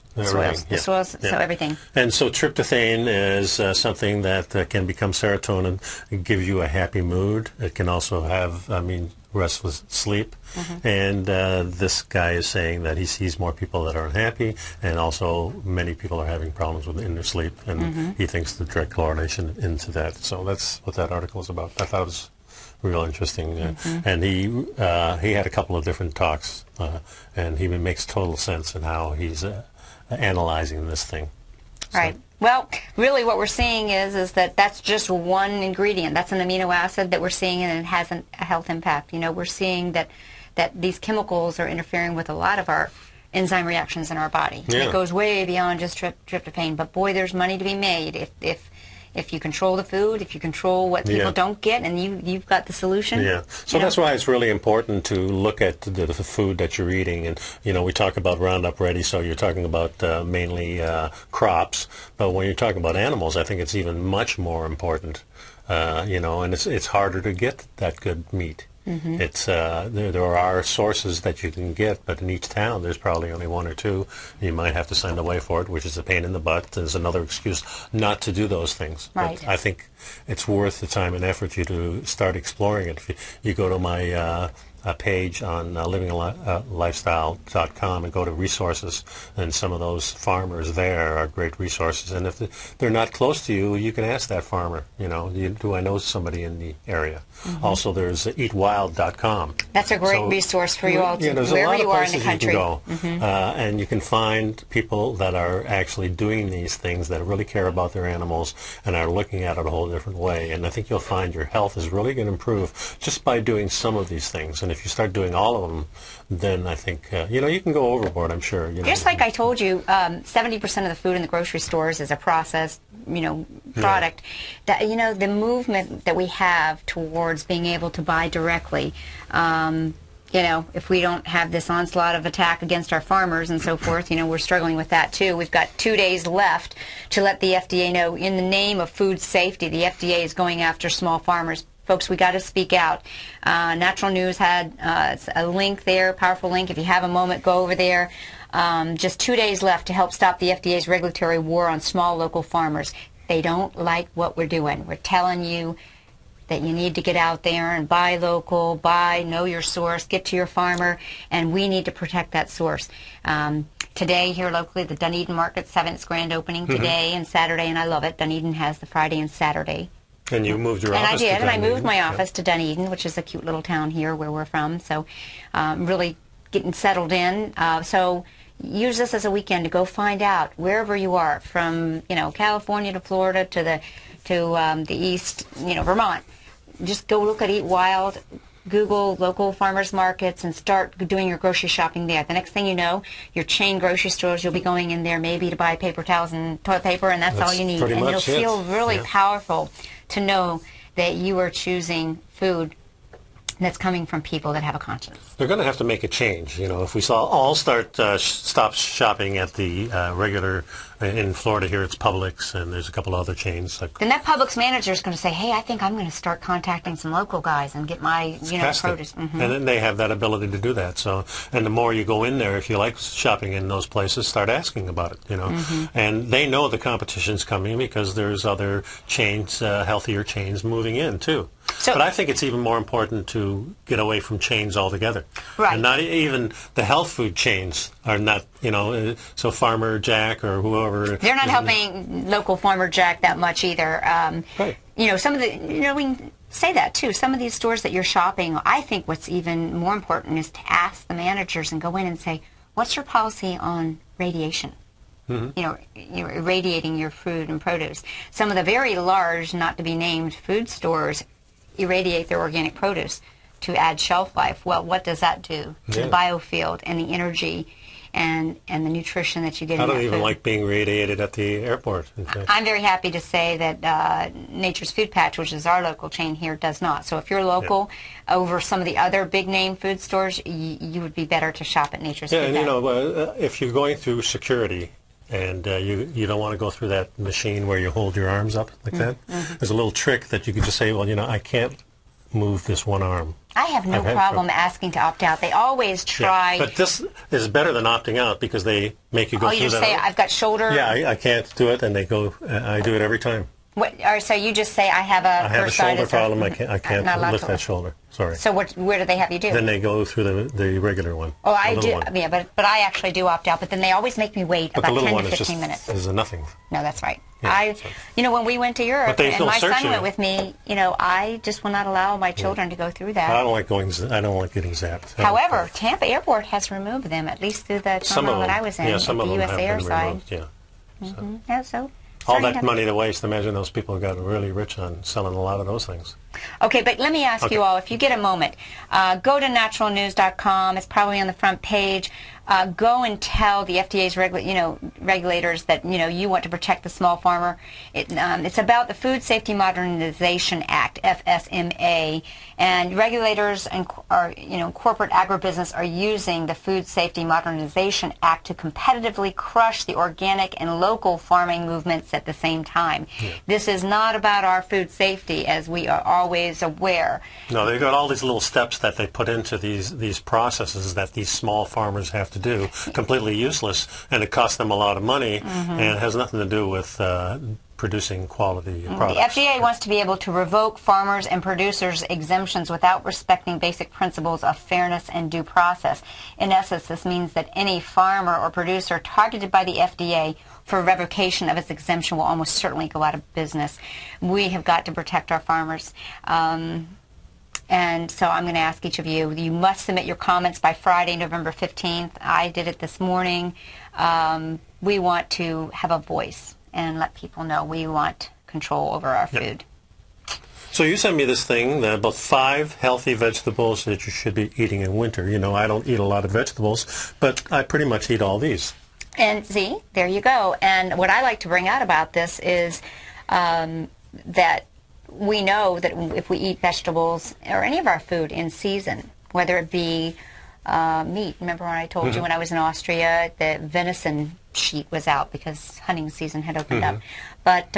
Soils, so everything. And so tryptophan is something that can become serotonin, give you a happy mood. It can also have, restless sleep. And this guy is saying that he sees more people that are unhappy, and also many people are having problems in their sleep, and he thinks the direct correlation into that. So that's what that article is about. I thought it was real interesting. And he had a couple of different talks, and he makes total sense in how he's analyzing this thing. Right. Well, really what we're seeing is that that's just one ingredient. That's an amino acid that we're seeing, and it has a health impact. We're seeing that these chemicals are interfering with a lot of our enzyme reactions in our body. It goes way beyond just tryptophan. But boy, there's money to be made if you control the food, if you control what people don't get, and you've got the solution. So that's why it's really important to look at the food that you're eating. And, we talk about Roundup Ready, so you're talking about mainly crops. But when you're talking about animals, I think it's even much more important and it's harder to get that good meat. It's there are sources that you can get, but in each town there's probably only one or two. You might have to send away for it, which is a pain in the butt. There's another excuse not to do those things. Right. But I think it's worth the time and effort you to start exploring it. If you go to my page on livingalifestyle.com and go to resources, and some of those farmers there are great resources. And if they're not close to you, you can ask that farmer, do I know somebody in the area? Also, there's eatwild.com. That's a great resource for you all to wherever you are in the country. You can go, and you can find people that are actually doing these things, that really care about their animals and are looking at it a whole different way. And I think you'll find your health is really going to improve just by doing some of these things. And if you start doing all of them, then I think, you can go overboard, I'm sure. Just like I told you, 70% of the food in the grocery stores is a processed, product. That, the movement that we have towards being able to buy directly, if we don't have this onslaught of attack against our farmers and so forth, we're struggling with that too. We've got 2 days left to let the FDA know, in the name of food safety, the FDA is going after small farmers. Folks, we got to speak out. Natural News had a link there, powerful link. If you have a moment, go over there. Just 2 days left to help stop the FDA's regulatory war on small local farmers. They don't like what we're doing. We're telling you that you need to get out there and buy local, know your source, get to your farmer, and we need to protect that source. Today, here locally, the Dunedin Market's having its grand opening today and Saturday, and I love it. Dunedin has the Friday and Saturday. And you moved your office to Dunedin. And I moved my office to Dunedin, which is a cute little town here where we're from. So really getting settled in. So use this as a weekend to go find out wherever you are, from California to Florida to the east, Vermont. Just go look at Eat Wild, Google local farmers markets, and start doing your grocery shopping there. The next thing you know, your chain grocery stores, you'll be going in there maybe to buy paper towels and toilet paper, and that's all you need. And you'll feel really powerful to know that you are choosing food that's coming from people that have a conscience. They're going to have to make a change. If we all stop shopping at the regular, in Florida here it's Publix, and there's a couple other chains. Then that Publix manager is going to say, hey, I think I'm going to start contacting some local guys and get my produce. And then they have that ability to do that. So, and the more you go in there, if you like shopping in those places, start asking about it. And they know the competition's coming because there's other chains, healthier chains moving in too. But I think it's even more important to get away from chains altogether. Right. And not even the health food chains are not, so Farmer Jack or whoever. They're not helping local Farmer Jack that much either. Right. Some of the, we can say that too. Some of these stores that you're shopping, I think what's even more important is to ask the managers and go in and say, what's your policy on radiation? Irradiating your food and produce. Some of the very large, not to be named food stores irradiate their organic produce to add shelf life. Well, what does that do to the biofield and the energy and the nutrition that you get in that food? I don't even like being radiated at the airport. I'm very happy to say that Nature's Food Patch, which is our local chain here, does not. So if you're local over some of the other big name food stores, you would be better to shop at Nature's Food Patch. And if you're going through security, and you don't want to go through that machine where you hold your arms up like that. There's a little trick that you can just say, well, I can't move this one arm. I have no problem asking to opt out. They always try. Yeah, but this is better than opting out because they make you go through that. Oh, you say, I've got shoulder? Yeah, I can't do it, and they go, I do it every time. So you just say, I have a shoulder problem, I can't lift that shoulder. Sorry. So where do they have you do? Then they go through the regular one. Oh, I do. Yeah, but I actually do opt out. But then they always make me wait about 10 to 15 minutes. There's nothing. No, that's right. Yeah, when we went to Europe and my son went with me, I just will not allow my children to go through that. I don't like getting zapped. However, Tampa Airport has removed them, at least through the terminal that I was in, at the USA Air side. Yeah. So all that money to waste. Imagine those people got really rich on selling a lot of those things. Okay, but let me ask you all, if you get a moment, go to naturalnews.com. It's probably on the front page. go and tell the FDA's regulators that you want to protect the small farmer. It's about the Food Safety Modernization Act, FSMA, and regulators and corporate agribusiness are using the Food Safety Modernization Act to competitively crush the organic and local farming movements at the same time. Yeah. This is not about our food safety, as we are always aware. No, they've got all these little steps that they put into these processes that these small farmers have to do, completely useless, and it costs them a lot of money, and it has nothing to do with producing quality products. The FDA wants to be able to revoke farmers' and producers' exemptions without respecting basic principles of fairness and due process. In essence, this means that any farmer or producer targeted by the FDA for revocation of its exemption will almost certainly go out of business. We have got to protect our farmers. And so I'm going to ask each of you, you must submit your comments by Friday, November 15th. I did it this morning. We want to have a voice and let people know we want control over our food. So you sent me this thing about 5 healthy vegetables that you should be eating in winter. I don't eat a lot of vegetables, but I pretty much eat all these. And see, there you go. And what I like to bring out about this is that we know that if we eat vegetables or any of our food in season, whether it be meat. Remember when I told you when I was in Austria, the venison sheet was out because hunting season had opened up. But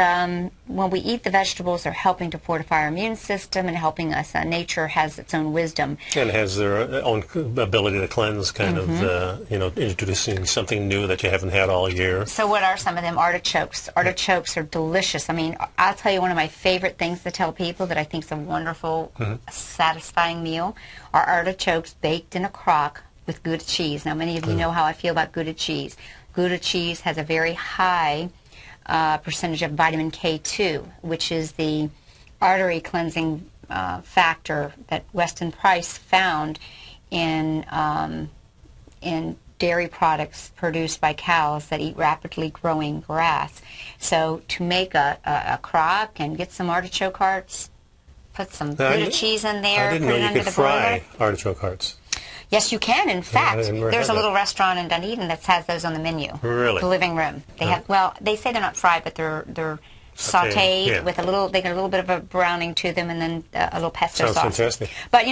when we eat the vegetables, they're helping to fortify our immune system and helping us. Nature has its own wisdom. And has their own ability to cleanse, kind of, introducing something new that you haven't had all year. So what are some of them? Artichokes. Artichokes are delicious. I mean, I'll tell you one of my favorite things to tell people that I think is a wonderful, satisfying meal are artichokes baked in a crock with Gouda cheese. Now, many of you know how I feel about Gouda cheese. Gouda cheese has a very high percentage of vitamin K2, which is the artery cleansing factor that Weston Price found in dairy products produced by cows that eat rapidly growing grass. So to make a crock and get some artichoke hearts, put some Gouda cheese in there, I didn't put know it you under could the fry broiler. artichoke hearts. Yes, you can. In fact, there's a little restaurant in Dunedin that has those on the menu. Really? The living room. They have. Well, they say they're not fried, but they're sautéed with a little. They got a little bit of a browning to them, and then a little pesto sauce. Sounds fantastic. But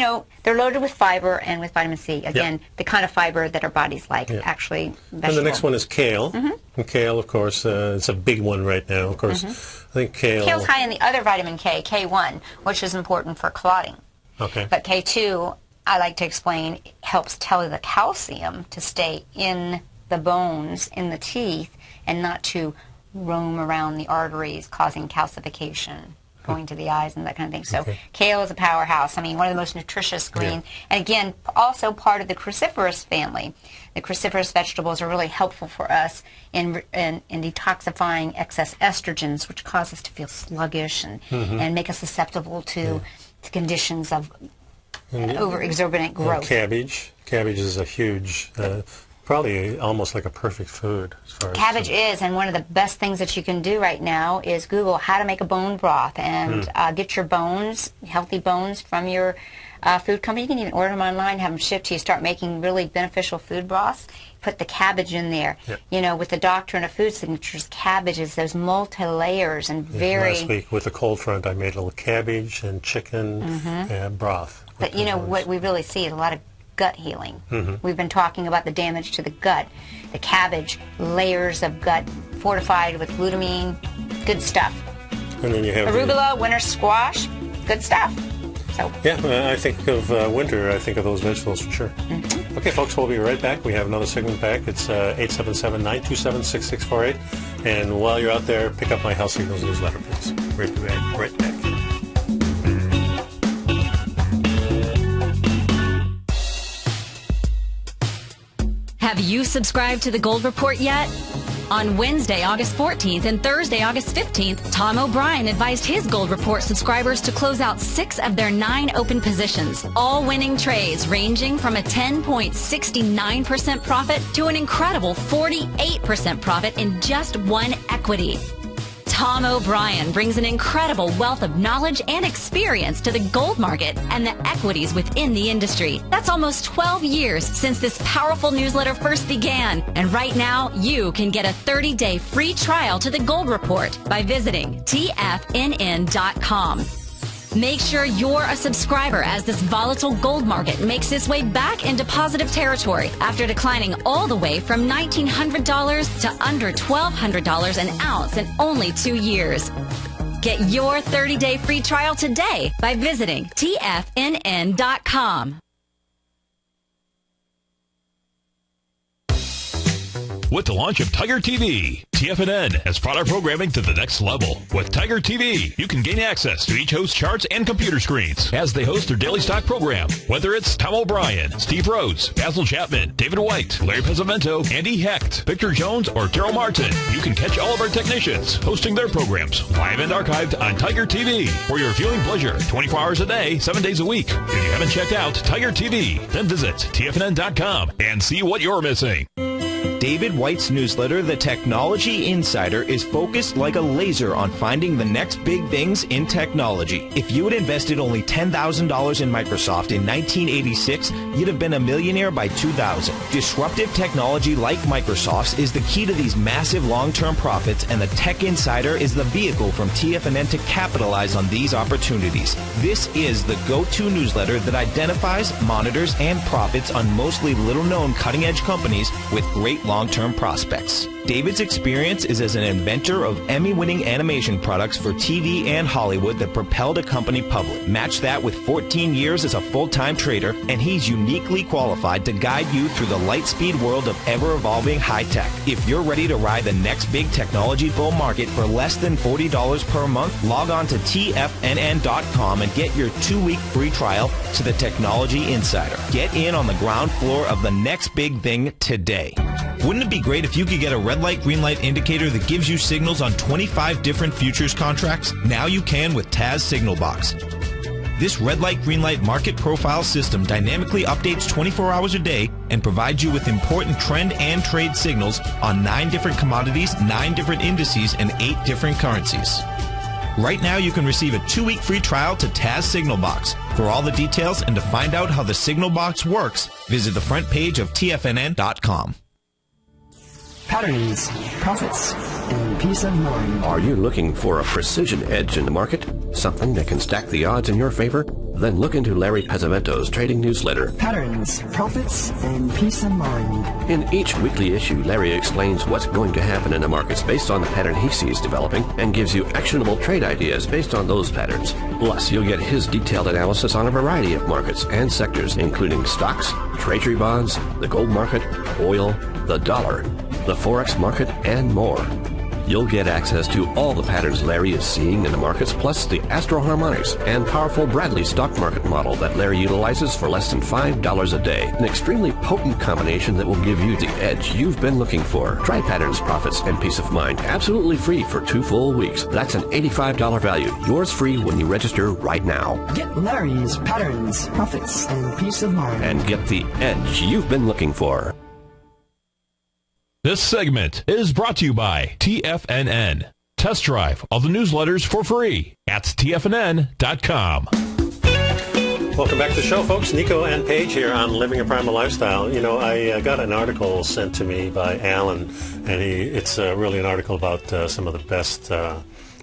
they're loaded with fiber and with vitamin C. Again, the kind of fiber that our bodies like. Actually, vegetable. And the next one is kale. And kale, of course, it's a big one right now. Of course, I think kale's high in the other vitamin K, K1, which is important for clotting. Okay. But K2, I like to explain, helps tell the calcium to stay in the bones, in the teeth, and not to roam around the arteries, causing calcification, going to the eyes and that kind of thing. So kale is a powerhouse. I mean, one of the most nutritious green. And again, also part of the cruciferous family. The cruciferous vegetables are really helpful for us in detoxifying excess estrogens, which cause us to feel sluggish and make us susceptible to conditions of over-exorbitant growth. Cabbage. Cabbage is a huge, probably almost like a perfect food. As far Cabbage is, and one of the best things that you can do right now is Google how to make a bone broth and get your bones, healthy bones, from your food company. You can even order them online, have them shipped to you. Start making really beneficial food broths. Put the cabbage in there. With the Doctrine of Food Signatures, cabbage is those multi-layers and very... Last week with the cold front, I made a little cabbage and chicken broth. But what we really see is a lot of gut healing. We've been talking about the damage to the gut. The cabbage, layers of gut fortified with glutamine, good stuff. And then you have arugula, winter squash, good stuff. So I think of winter, I think of those vegetables for sure. Okay, folks, we'll be right back. We have another segment back. It's 877-927-6648. And while you're out there, pick up my Health Signals newsletter, please. Right back. Have you subscribed to the Gold Report yet? On Wednesday, August 14th and Thursday, August 15th, Tom O'Brien advised his Gold Report subscribers to close out 6 of their 9 open positions, all winning trades ranging from a 10.69% profit to an incredible 48% profit in just one equity. Tom O'Brien brings an incredible wealth of knowledge and experience to the gold market and the equities within the industry. That's almost 12 years since this powerful newsletter first began. And right now, you can get a 30-day free trial to the Gold Report by visiting TFNN.com. Make sure you're a subscriber as this volatile gold market makes its way back into positive territory after declining all the way from $1,900 to under $1,200 an ounce in only 2 years. Get your 30-day free trial today by visiting TFNN.com. With the launch of Tiger TV, TFNN has brought our programming to the next level. With Tiger TV, you can gain access to each host's charts and computer screens as they host their daily stock program. Whether it's Tom O'Brien, Steve Rhodes, Basil Chapman, David White, Larry Pesavento, Andy Hecht, Victor Jones, or Daryl Martin, you can catch all of our technicians hosting their programs live and archived on Tiger TV for your viewing pleasure 24 hours a day, 7 days a week. If you haven't checked out Tiger TV, then visit TFNN.com and see what you're missing. David White's newsletter, The Technology Insider, is focused like a laser on finding the next big things in technology. If you had invested only $10,000 in Microsoft in 1986, you'd have been a millionaire by 2000. Disruptive technology like Microsoft's is the key to these massive long-term profits, and the Tech Insider is the vehicle from TFNN to capitalize on these opportunities. This is the go-to newsletter that identifies, monitors, and profits on mostly little-known cutting-edge companies with great long-term prospects. David's experience is as an inventor of Emmy-winning animation products for TV and Hollywood that propelled a company public. Match that with 14 years as a full-time trader, and he's uniquely qualified to guide you through the light-speed world of ever-evolving high-tech. If you're ready to ride the next big technology bull market for less than $40 per month, log on to TFNN.com and get your 2-week free trial to the Technology Insider. Get in on the ground floor of the next big thing today. Wouldn't it be great if you could get a red light, green light indicator that gives you signals on 25 different futures contracts? Now you can with Taz Signal Box. This red light, green light market profile system dynamically updates 24 hours a day and provides you with important trend and trade signals on 9 different commodities, 9 different indices, and 8 different currencies. Right now you can receive a 2-week free trial to Taz Signal Box. For all the details and to find out how the Signal Box works, visit the front page of TFNN.com. Patterns, profits, and peace of mind. Are you looking for a precision edge in the market? Something that can stack the odds in your favor? Then look into Larry Pesavento's trading newsletter. Patterns, profits, and peace of mind. In each weekly issue, Larry explains what's going to happen in the markets based on the pattern he sees developing and gives you actionable trade ideas based on those patterns. Plus, you'll get his detailed analysis on a variety of markets and sectors, including stocks, treasury bonds, the gold market, oil, the dollar, the Forex market, and more. You'll get access to all the patterns Larry is seeing in the markets, plus the Astro Harmonics and powerful Bradley stock market model that Larry utilizes for less than $5 a day. An extremely potent combination that will give you the edge you've been looking for. Try Patterns, Profits, and Peace of Mind absolutely free for 2 full weeks. That's an $85 value. Yours free when you register right now. Get Larry's Patterns, Profits, and Peace of Mind. And get the edge you've been looking for. This segment is brought to you by TFNN. Test drive all the newsletters for free at TFNN.com. Welcome back to the show, folks. Nico and Paige here on Living a Primal Lifestyle. You know, I got an article sent to me by Alan, and it's really an article about some of the best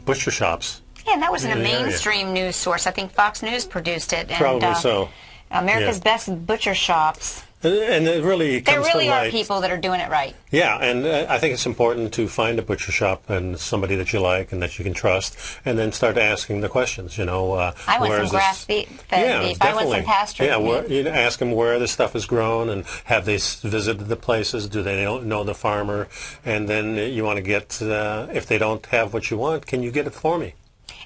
butcher shops. Yeah, and that was in a mainstream news source. I think Fox News produced it. And, probably so. America's Best Butcher Shops. And it really comes there really to are light. people that are doing it right. Yeah, and I think it's important to find a butcher shop and somebody that you like and that you can trust, and then start asking the questions. You know, I want some grass-fed beef. Definitely. I want some pastured beef. You ask them where the stuff is grown and have they visited the places. Do they know the farmer? And then you want to get if they don't have what you want, can you get it for me?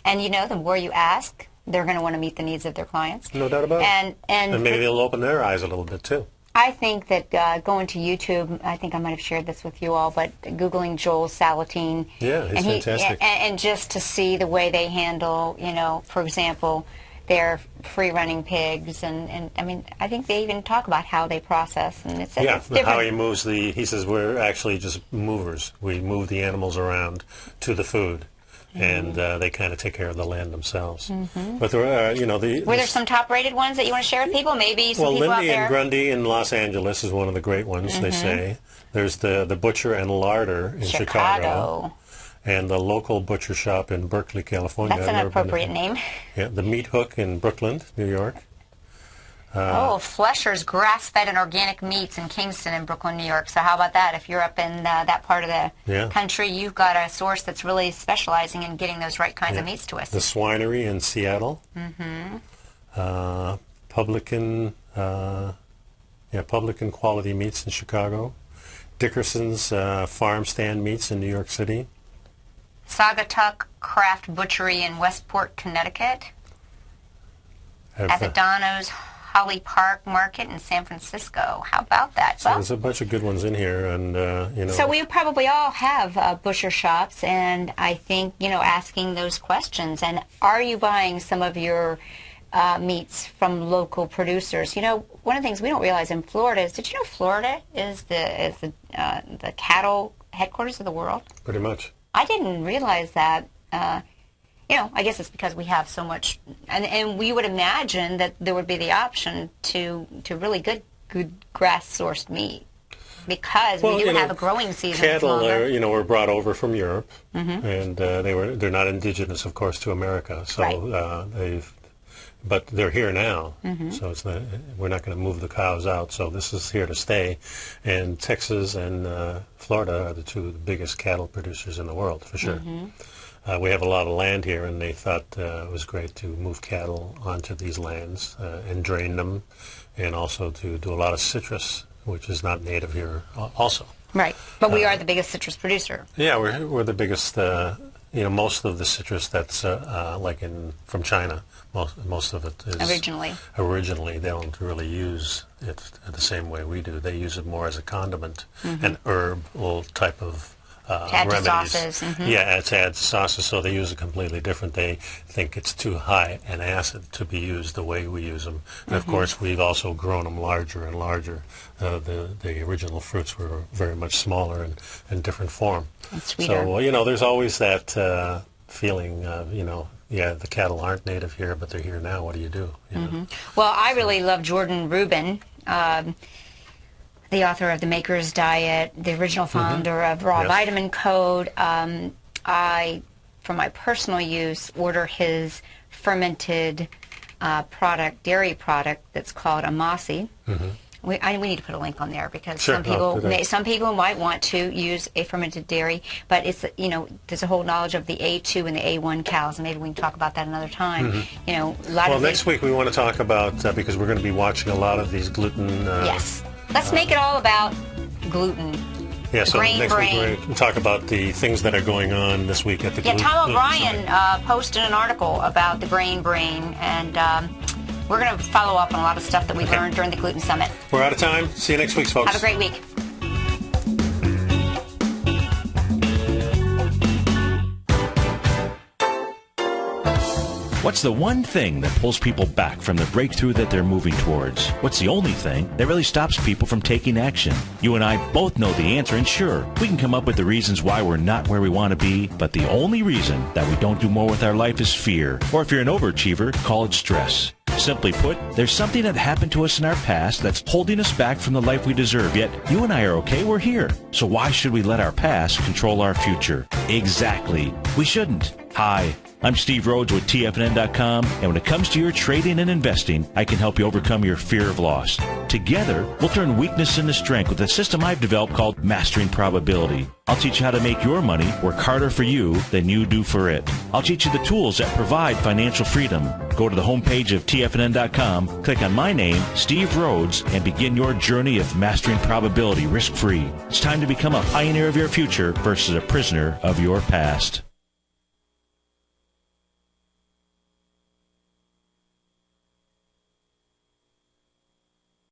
And you know, the more you ask, they're going to want to meet the needs of their clients. No doubt about it. And maybe they'll open their eyes a little bit too. I think that going to YouTube, I think I might have shared this with you all, but Googling Joel Salatin. Yeah, he's fantastic. And just to see the way they handle, you know, for example, their free-running pigs. And I mean, I think they even talk about how they process. And it's different. How he moves he says we're actually just movers. We move the animals around to the food. and they kind of take care of the land themselves. But there are, were there some top-rated ones that you want to share with people? Maybe some people out Lindy there. and Grundy in Los Angeles is one of the great ones. They say there's the Butcher and Larder in Chicago. And the local butcher shop in Berkeley, California. That's an appropriate name. Yeah, the Meat Hook in Brooklyn, New York. Flesher's grass-fed and organic meats in Kingston in Brooklyn, New York. So how about that? If you're up in that part of the country, you've got a source that's really specializing in getting those right kinds of meats to us. The Swinery in Seattle. Publican Quality Meats in Chicago. Dickerson's Farm Stand Meats in New York City. Saugatuck Craft Butchery in Westport, Connecticut. At the Dono's Holly Park Market in San Francisco. How about that? So there's a bunch of good ones in here, and So we probably all have butcher shops, and I think asking those questions. And are you buying some of your meats from local producers? One of the things we don't realize in Florida is, did you know Florida is the cattle headquarters of the world? Pretty much. I didn't realize that. I guess it's because we have so much, and we would imagine that there would be the option to really good grass-sourced meat, because we do have a growing season. Cattle were brought over from Europe, and they're not indigenous, of course, to America. So but they're here now. So we're not going to move the cows out. So this is here to stay, and Texas and Florida are the two biggest cattle producers in the world, for sure. We have a lot of land here, and they thought it was great to move cattle onto these lands and drain them, and also to do a lot of citrus, which is not native here also. Right, but we are the biggest citrus producer. Yeah, we're the biggest. Most of the citrus that's from China, most of it is originally they don't really use it the same way we do. They use it more as a condiment, an herbal type of remedies. Sauces. Yeah, to add to sauces, so they use it completely different. They think it's too high an acid to be used the way we use them. And of course, we've also grown them larger and larger. The original fruits were very much smaller and in different form. And sweeter. So, there's always that feeling of, the cattle aren't native here, but they're here now. What do you do? Well, I really love Jordan Rubin, the author of The Maker's Diet, the original founder of Raw Vitamin Code. I, for my personal use, order his fermented dairy product that's called Amasi. We need to put a link on there, because some people might want to use a fermented dairy, but it's there's a whole knowledge of the A2 and the A1 cows, and maybe we can talk about that another time. Next week we want to talk about because we're going to be watching a lot of these gluten. Yes, let's make it all about gluten. Yeah, so next week we're going to talk about the things that are going on this week at the gluten. Tom O'Brien posted an article about the grain brain, and we're going to follow up on a lot of stuff that we learned during the Gluten Summit. We're out of time. See you next week, folks. Have a great week. What's the one thing that pulls people back from the breakthrough that they're moving towards? What's the only thing that really stops people from taking action? You and I both know the answer, and sure, we can come up with the reasons why we're not where we want to be, but the only reason that we don't do more with our life is fear. Or if you're an overachiever, call it stress. Simply put, there's something that happened to us in our past that's holding us back from the life we deserve, yet you and I are okay, we're here. So why should we let our past control our future? Exactly. We shouldn't. Hi, I'm Steve Rhodes with TFNN.com, and when it comes to your trading and investing, I can help you overcome your fear of loss. Together, we'll turn weakness into strength with a system I've developed called Mastering Probability. I'll teach you how to make your money work harder for you than you do for it. I'll teach you the tools that provide financial freedom. Go to the homepage of TFNN.com, click on my name, Steve Rhodes, and begin your journey of mastering probability risk-free. It's time to become a pioneer of your future versus a prisoner of your past.